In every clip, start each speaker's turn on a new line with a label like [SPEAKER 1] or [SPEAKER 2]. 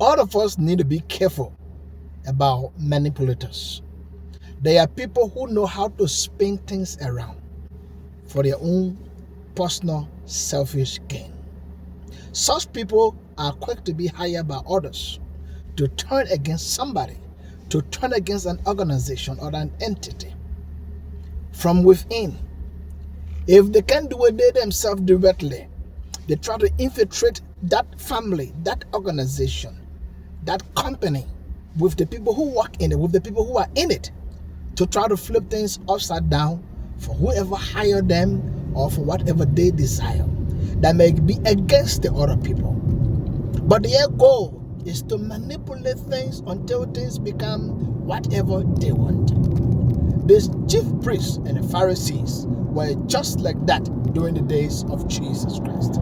[SPEAKER 1] All of us need to be careful about manipulators. They are people who know how to spin things around for their own personal selfish gain. Such people are quick to be hired by others to turn against somebody, to turn against an organization or an entity from within. If they can't do it they themselves directly, they try to infiltrate that family, that organization, that company with the people who work in it, with the people who are in it, to try to flip things upside down for whoever hired them or for whatever they desire that may be against the other people. But their goal is to manipulate things until things become whatever they want. The chief priests and the Pharisees were just like that during the days of Jesus Christ.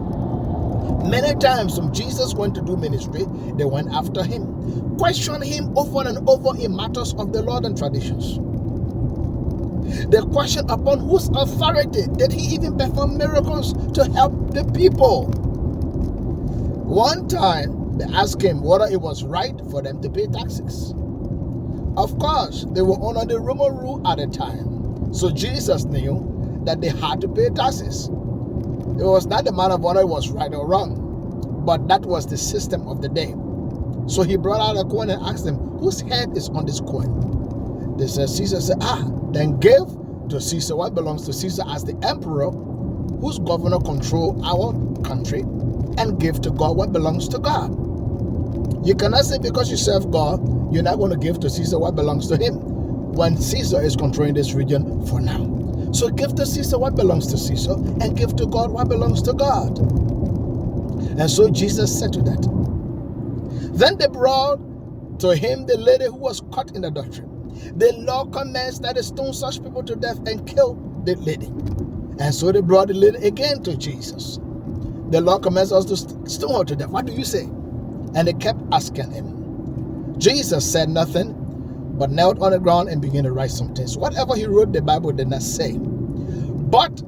[SPEAKER 1] Many times when Jesus went to do ministry, they went after him, questioned him over and over in matters of the law and traditions. They questioned upon whose authority did he even perform miracles to help the people. One time, they asked him whether it was right for them to pay taxes. Of course, they were under the Roman rule at the time, so Jesus knew that they had to pay taxes. It was not the matter of whether it was right or wrong, but that was the system of the day. So he brought out a coin and asked them, whose head is on this coin? They said, Caesar. Said, then give to Caesar what belongs to Caesar as the emperor, whose governor control our country, and give to God what belongs to God. You cannot say because you serve God, you're not going to give to Caesar what belongs to him, when Caesar is controlling this region for now. So give to Caesar what belongs to Caesar, and give to God what belongs to God. And so Jesus said to that. Then they brought to him the lady who was caught in adultery. The law commands that they stone such people to death and kill the lady. And so they brought the lady again to Jesus. The law commands us to stone her to death. What do you say? And they kept asking him. Jesus said nothing, but knelt on the ground and began to write some things. Whatever he wrote, the Bible did not say. But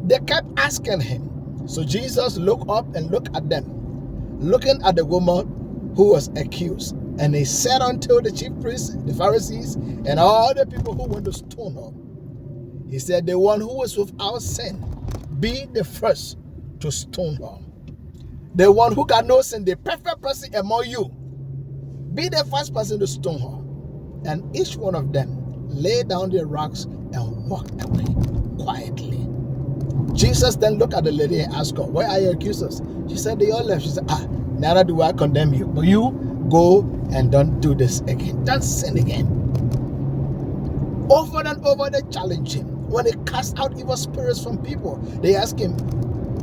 [SPEAKER 1] they kept asking him. So Jesus looked up and looked at them, looking at the woman who was accused. And he said unto the chief priests, the Pharisees, and all the people who went to stone her, he said, the one who is without sin, be the first to stone her. The one who got no sin, the perfect person among you, be the first person to stone her. And each one of them laid down their rocks and walked away quietly. Jesus then looked at the lady and asked her, where are your accusers? She said, they all left. She said, neither do I condemn you, but you go and don't do this again. Don't sin again. Over and over they challenge him. When he cast out evil spirits from people, they ask him,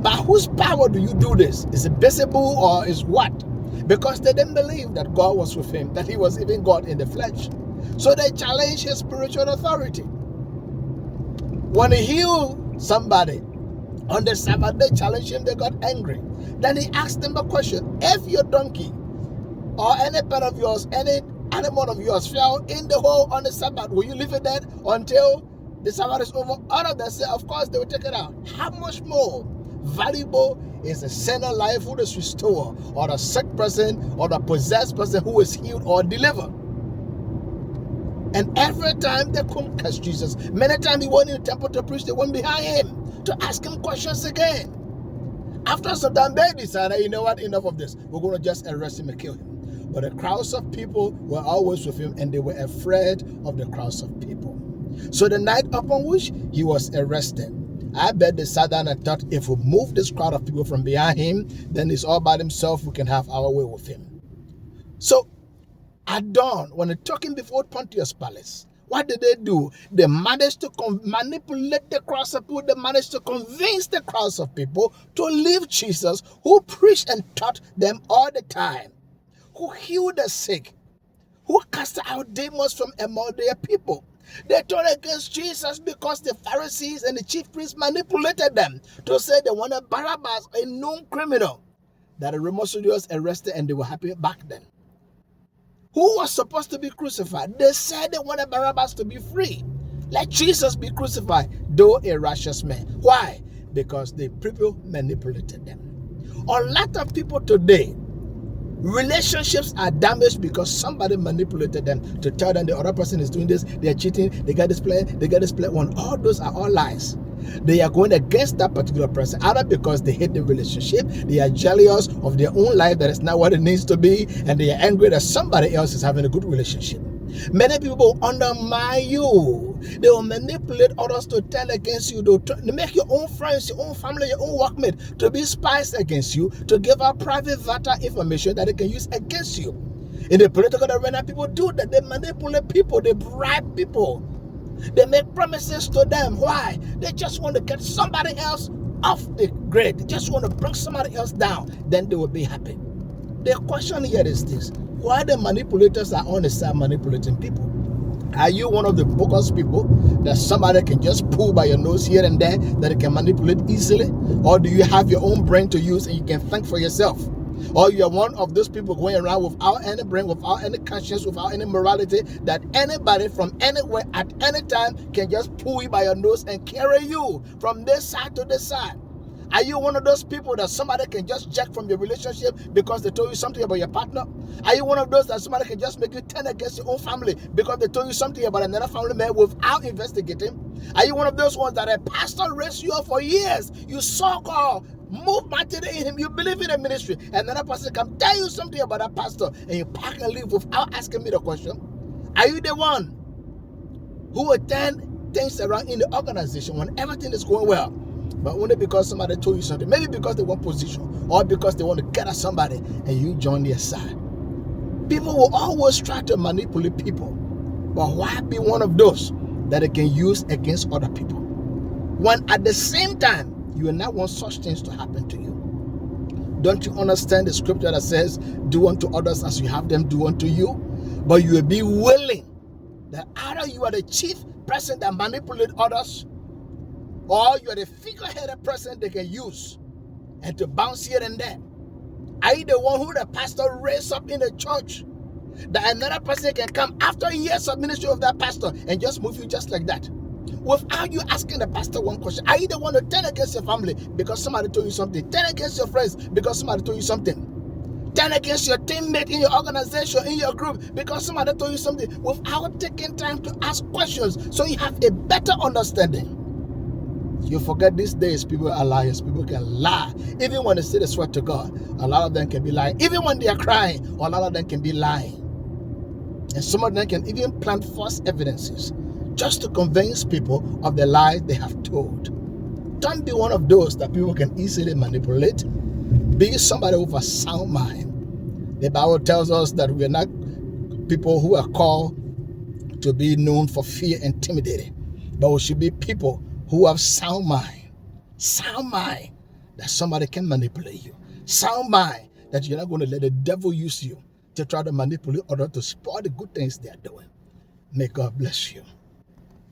[SPEAKER 1] by whose power do you do this? Is it visible or is what? Because they didn't believe that God was with him, that he was even God in the flesh. So they challenged his spiritual authority. When he healed somebody on the Sabbath, they challenged him, they got angry. Then he asked them a question, if your donkey or any pet of yours, any animal of yours fell in the hole on the Sabbath, will you leave it there until the Sabbath is over? All of them say, of course, they will take it out. How much more valuable is the sinner life who is restored, or the sick person, or the possessed person who is healed or delivered? And every time they couldn't catch Jesus, many times he went in the temple to preach, they went behind him to ask him questions again. After some time, they decided, you know what, enough of this. We're going to just arrest him and kill him. But the crowds of people were always with him, and they were afraid of the crowds of people. So the night upon which he was arrested, I bet they sat down and thought, if we move this crowd of people from behind him, then he's all by himself, we can have our way with him. So at dawn, when they're talking before Pontius Palace, what did they do? They managed to manipulate the crowds of people. They managed to convince the crowds of people to leave Jesus, who preached and taught them all the time, who healed the sick, who cast out demons from among their people. They turned against Jesus because the Pharisees and the chief priests manipulated them to say they wanted Barabbas, a known criminal, that the Roman soldiers arrested, and they were happy back then, who was supposed to be crucified. They said they wanted Barabbas to be free. Let Jesus be crucified, though a righteous man. Why? Because the people manipulated them. A lot of people today Relationships are damaged because somebody manipulated them to tell them the other person is doing this, they are cheating, they got this plan, they got this plan. When all those are all lies. They are going against that particular person, either because they hate the relationship, they are jealous of their own life that is not what it needs to be, and they are angry that somebody else is having a good relationship. Many people undermine you. They will manipulate others to tell against you. They make your own friends, your own family, your own workmate to be spies against you, to give out private vital information that they can use against you. In the political arena, people do that. They manipulate people. They bribe people. They make promises to them. Why? They just want to get somebody else off the grid. They just want to bring somebody else down. Then they will be happy. The question here is this: why the manipulators are on the side manipulating people? Are you one of the bogus people that somebody can just pull by your nose here and there, that it can manipulate easily? Or do you have your own brain to use and you can think for yourself? Or you are one of those people going around without any brain, without any conscience, without any morality, that anybody from anywhere at any time can just pull you by your nose and carry you from this side to this side? Are you one of those people that somebody can just jack from your relationship because they told you something about your partner? Are you one of those that somebody can just make you turn against your own family because they told you something about another family member without investigating? Are you one of those ones that a pastor raised you up for years? You so-called move mightily in him, you believe in the ministry, and another person can tell you something about that pastor and you pack and leave without asking me the question? Are you the one who will turn things around in the organization when everything is going well, but only because somebody told you something? Maybe because they want position, or because they want to get at somebody and you join their side. People will always try to manipulate people, but why be one of those that they can use against other people, when at the same time you will not want such things to happen to you? Don't you understand the scripture that says, do unto others as you have them do unto you? But you will be willing that either you are the chief person that manipulate others, or you are the figure-headed person they can use and to bounce here and there. Are you the one who the pastor raised up in the church, that another person can come after years of ministry of that pastor and just move you just like that, without you asking the pastor one question? Are you the one to turn against your family because somebody told you something? Turn against your friends because somebody told you something? Turn against your teammate in your organization, in your group, because somebody told you something, without taking time to ask questions so you have a better understanding? You forget these days people are liars. People can lie. Even when they say they swear to God, a lot of them can be lying. Even when they are crying, a lot of them can be lying. And some of them can even plant false evidences just to convince people of the lies they have told. Don't be one of those that people can easily manipulate. Be somebody with a sound mind. The Bible tells us that we're not people who are called to be known for fear and intimidating, but we should be people who have sound mind. Sound mind that somebody can manipulate you. Sound mind that you're not going to let the devil use you to try to manipulate others to spoil the good things they are doing. May God bless you.